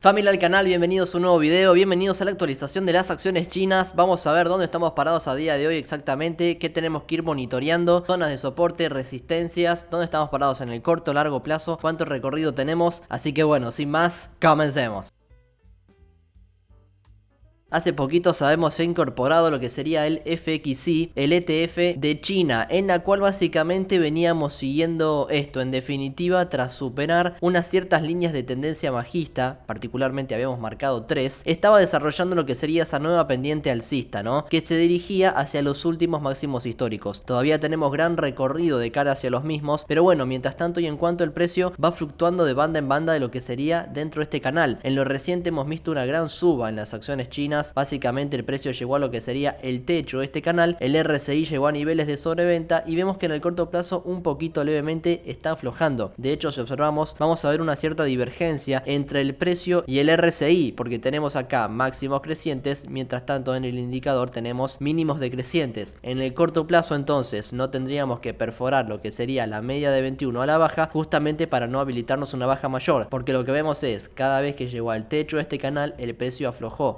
Familia del canal, bienvenidos a un nuevo video, bienvenidos a la actualización de las acciones chinas. Vamos a ver dónde estamos parados a día de hoy exactamente, qué tenemos que ir monitoreando, zonas de soporte, resistencias, dónde estamos parados en el corto, largo plazo, cuánto recorrido tenemos. Así que bueno, sin más, comencemos. Hace poquito sabemos se ha incorporado lo que sería el FXI, el ETF de China, en la cual básicamente veníamos siguiendo esto. En definitiva, tras superar unas ciertas líneas de tendencia bajista, particularmente habíamos marcado 3, estaba desarrollando lo que sería esa nueva pendiente alcista, ¿no? Que se dirigía hacia los últimos máximos históricos. Todavía tenemos gran recorrido de cara hacia los mismos, pero bueno, mientras tanto y en cuanto el precio va fluctuando de banda en banda de lo que sería dentro de este canal. En lo reciente hemos visto una gran suba en las acciones chinas. Básicamente el precio llegó a lo que sería el techo de este canal, el RSI llegó a niveles de sobreventa y vemos que en el corto plazo un poquito levemente está aflojando. De hecho, si observamos, vamos a ver una cierta divergencia entre el precio y el RSI, porque tenemos acá máximos crecientes, mientras tanto en el indicador tenemos mínimos decrecientes. En el corto plazo entonces no tendríamos que perforar lo que sería la media de 21 a la baja, justamente para no habilitarnos una baja mayor, porque lo que vemos es, cada vez que llegó al techo de este canal, el precio aflojó,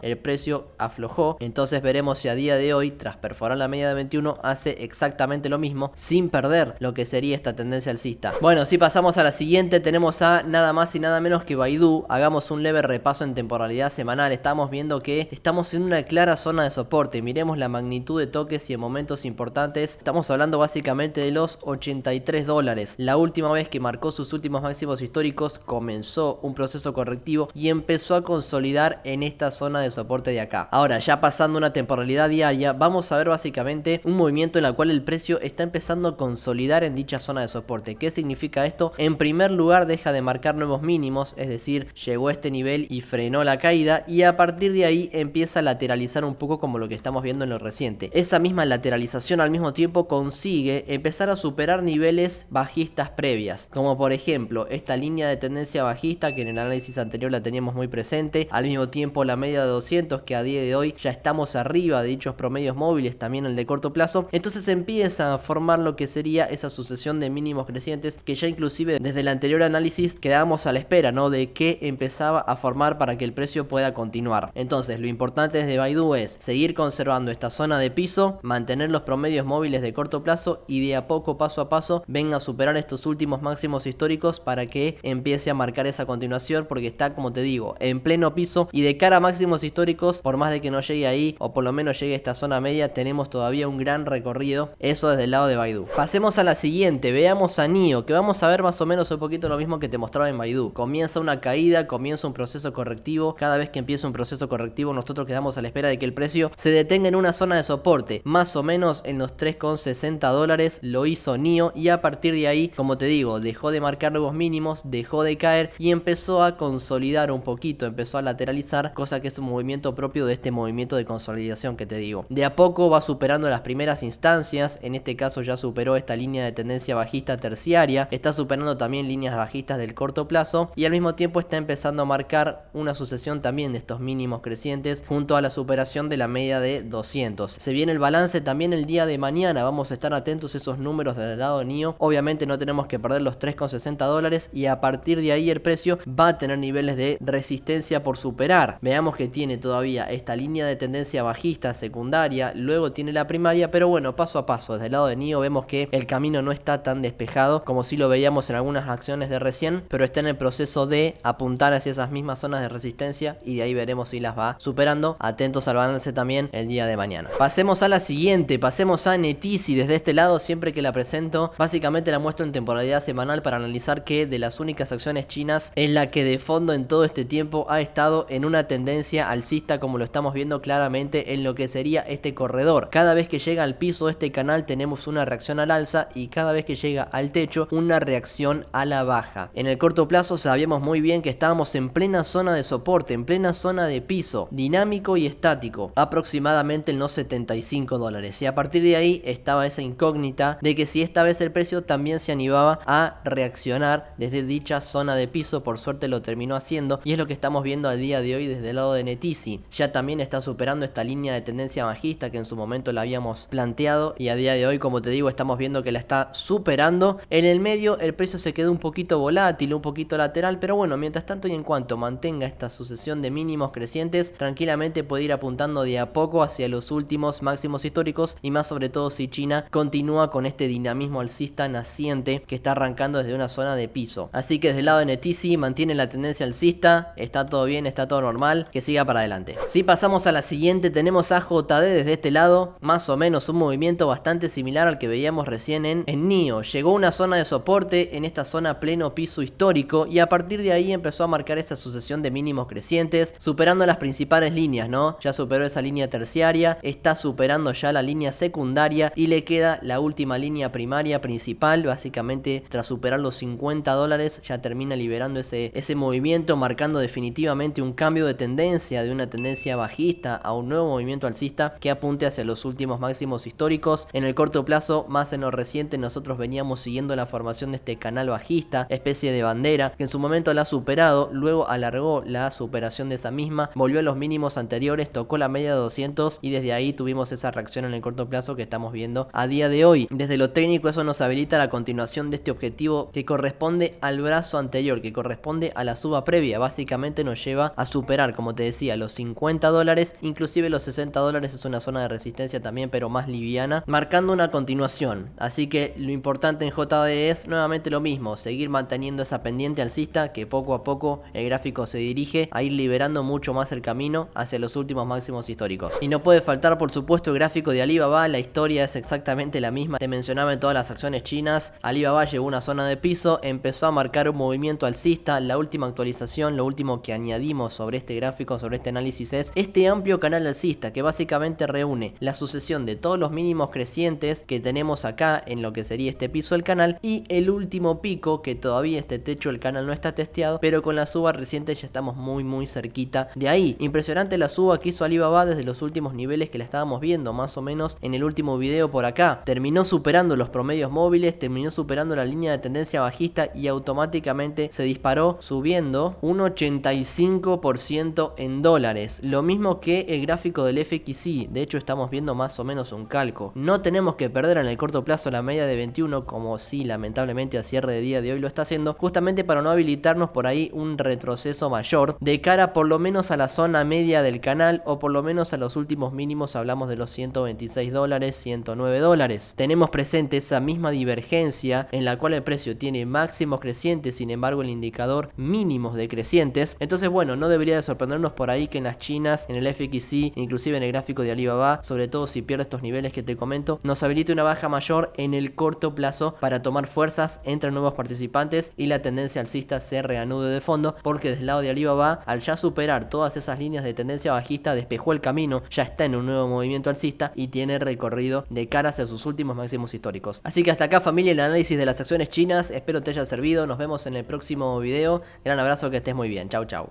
entonces veremos si a día de hoy, tras perforar la media de 21, hace exactamente lo mismo, sin perder lo que sería esta tendencia alcista. Bueno, si pasamos a la siguiente, tenemos a nada más y nada menos que Baidu. Hagamos un leve repaso en temporalidad semanal. Estamos viendo que estamos en una clara zona de soporte. Miremos la magnitud de toques y en momentos importantes. Estamos hablando básicamente de los $83. La última vez que marcó sus últimos máximos históricos, comenzó un proceso correctivo y empezó a consolidar en esta zona de soporte de acá. Ahora, ya pasando una temporalidad diaria, vamos a ver básicamente un movimiento en el cual el precio está empezando a consolidar en dicha zona de soporte. ¿Qué significa esto? En primer lugar, deja de marcar nuevos mínimos, es decir, llegó a este nivel y frenó la caída, y a partir de ahí empieza a lateralizar un poco, como lo que estamos viendo en lo reciente. Esa misma lateralización al mismo tiempo consigue empezar a superar niveles bajistas previas, como por ejemplo esta línea de tendencia bajista que en el análisis anterior la teníamos muy presente, al mismo tiempo la media de 200, que a día de hoy ya estamos arriba de dichos promedios móviles, también el de corto plazo. Entonces empieza a formar lo que sería esa sucesión de mínimos crecientes que ya inclusive desde el anterior análisis quedábamos a la espera, ¿no? De que empezaba a formar para que el precio pueda continuar. Entonces lo importante desde Baidu es seguir conservando esta zona de piso, mantener los promedios móviles de corto plazo y de a poco, paso a paso, venga a superar estos últimos máximos históricos para que empiece a marcar esa continuación, porque está, como te digo, en pleno piso y de cara a máximos históricos, por más de que no llegue ahí, o por lo menos llegue a esta zona media, tenemos todavía un gran recorrido. Eso desde el lado de Baidu. Pasemos a la siguiente, veamos a NIO, que vamos a ver más o menos un poquito lo mismo que te mostraba en Baidu. Comienza una caída, comienza un proceso correctivo. Cada vez que empieza un proceso correctivo, nosotros quedamos a la espera de que el precio se detenga en una zona de soporte, más o menos en los $3,60. Lo hizo NIO y a partir de ahí, como te digo, dejó de marcar nuevos mínimos, dejó de caer y empezó a consolidar un poquito, empezó a lateralizar, cosa que es un movimiento propio de este movimiento de consolidación que te digo. De a poco va superando las primeras instancias, en este caso ya superó esta línea de tendencia bajista terciaria, está superando también líneas bajistas del corto plazo y al mismo tiempo está empezando a marcar una sucesión también de estos mínimos crecientes junto a la superación de la media de 200. Se viene el balance también el día de mañana, vamos a estar atentos a esos números del lado de NIO. Obviamente no tenemos que perder los $3,60 y a partir de ahí el precio va a tener niveles de resistencia por superar. Veamos que tiene todavía esta línea de tendencia bajista secundaria, luego tiene la primaria, pero bueno, paso a paso. Desde el lado de NIO vemos que el camino no está tan despejado como si lo veíamos en algunas acciones de recién, pero está en el proceso de apuntar hacia esas mismas zonas de resistencia y de ahí veremos si las va superando. Atentos al balance también el día de mañana. Pasemos a la siguiente, pasemos a Netizy. Desde este lado, siempre que la presento, básicamente la muestro en temporalidad semanal para analizar que de las únicas acciones chinas es la que de fondo en todo este tiempo ha estado en una tendencia alcista, como lo estamos viendo claramente en lo que sería este corredor. Cada vez que llega al piso de este canal tenemos una reacción al alza y cada vez que llega al techo una reacción a la baja. En el corto plazo sabíamos muy bien que estábamos en plena zona de soporte, en plena zona de piso, dinámico y estático, aproximadamente en los $75, y a partir de ahí estaba esa incógnita de que si esta vez el precio también se animaba a reaccionar desde dicha zona de piso. Por suerte lo terminó haciendo y es lo que estamos viendo al día de hoy desde el lado de Netizy. ya también está superando esta línea de tendencia bajista que en su momento la habíamos planteado, y a día de hoy, como te digo, estamos viendo que la está superando. En el medio el precio se quedó un poquito volátil, un poquito lateral, pero bueno, mientras tanto y en cuanto mantenga esta sucesión de mínimos crecientes, tranquilamente puede ir apuntando de a poco hacia los últimos máximos históricos, y más sobre todo si China continúa con este dinamismo alcista naciente que está arrancando desde una zona de piso. Así que desde el lado de Netizy mantiene la tendencia alcista, está todo bien, está todo normal, que siga para adelante. Si pasamos a la siguiente, tenemos a JD desde este lado, más o menos un movimiento bastante similar al que veíamos recién en NIO. Llegó a una zona de soporte en esta zona pleno piso histórico, y a partir de ahí empezó a marcar esa sucesión de mínimos crecientes, superando las principales líneas, ¿no? Ya superó esa línea terciaria, está superando ya la línea secundaria y le queda la última línea primaria principal. Básicamente, tras superar los $50, ya termina liberando ese movimiento, marcando definitivamente un cambio de tendencia, de una tendencia bajista a un nuevo movimiento alcista que apunte hacia los últimos máximos históricos. En el corto plazo, más en lo reciente, nosotros veníamos siguiendo la formación de este canal bajista, especie de bandera, que en su momento la ha superado, luego alargó la superación de esa misma, volvió a los mínimos anteriores, tocó la media de 200 y desde ahí tuvimos esa reacción en el corto plazo que estamos viendo a día de hoy. Desde lo técnico, eso nos habilita la continuación de este objetivo que corresponde al brazo anterior, que corresponde a la suba previa. Básicamente nos lleva a superar, como te decía, los $50, inclusive los $60 es una zona de resistencia también, pero más liviana, marcando una continuación. Así que lo importante en JD es nuevamente lo mismo, seguir manteniendo esa pendiente alcista, que poco a poco el gráfico se dirige a ir liberando mucho más el camino hacia los últimos máximos históricos. Y no puede faltar, por supuesto, el gráfico de Alibaba. La historia es exactamente la misma. Te mencionaba en todas las acciones chinas, Alibaba llegó a una zona de piso, empezó a marcar un movimiento alcista. La última actualización, lo último que añadimos sobre este gráfico, sobre este análisis, es este amplio canal alcista que básicamente reúne la sucesión de todos los mínimos crecientes que tenemos acá en lo que sería este piso del canal, y el último pico, que todavía este techo del canal no está testeado, pero con la suba reciente ya estamos muy cerquita de ahí. Impresionante la suba que hizo Alibaba desde los últimos niveles que la estábamos viendo más o menos en el último video por acá. Terminó superando los promedios móviles, terminó superando la línea de tendencia bajista y automáticamente se disparó, subiendo un 85% en dólares. Lo mismo que el gráfico del FXI. De hecho, estamos viendo más o menos un calco. No tenemos que perder en el corto plazo la media de 21, como sí lamentablemente a cierre de día de hoy lo está haciendo, justamente para no habilitarnos por ahí un retroceso mayor de cara por lo menos a la zona media del canal, o por lo menos a los últimos mínimos. Hablamos de los $126, $109. Tenemos presente esa misma divergencia en la cual el precio tiene máximos crecientes, sin embargo el indicador mínimos decrecientes. Entonces bueno, no debería de sorprendernos por ahí que en las chinas, en el FXI, inclusive en el gráfico de Alibaba, sobre todo si pierde estos niveles que te comento, nos habilite una baja mayor en el corto plazo para tomar fuerzas entre nuevos participantes y la tendencia alcista se reanude de fondo, porque desde el lado de Alibaba, al ya superar todas esas líneas de tendencia bajista, despejó el camino, ya está en un nuevo movimiento alcista y tiene recorrido de cara hacia sus últimos máximos históricos. Así que hasta acá, familia, el análisis de las acciones chinas. Espero te haya servido. Nos vemos en el próximo video. Gran abrazo, que estés muy bien. Chau.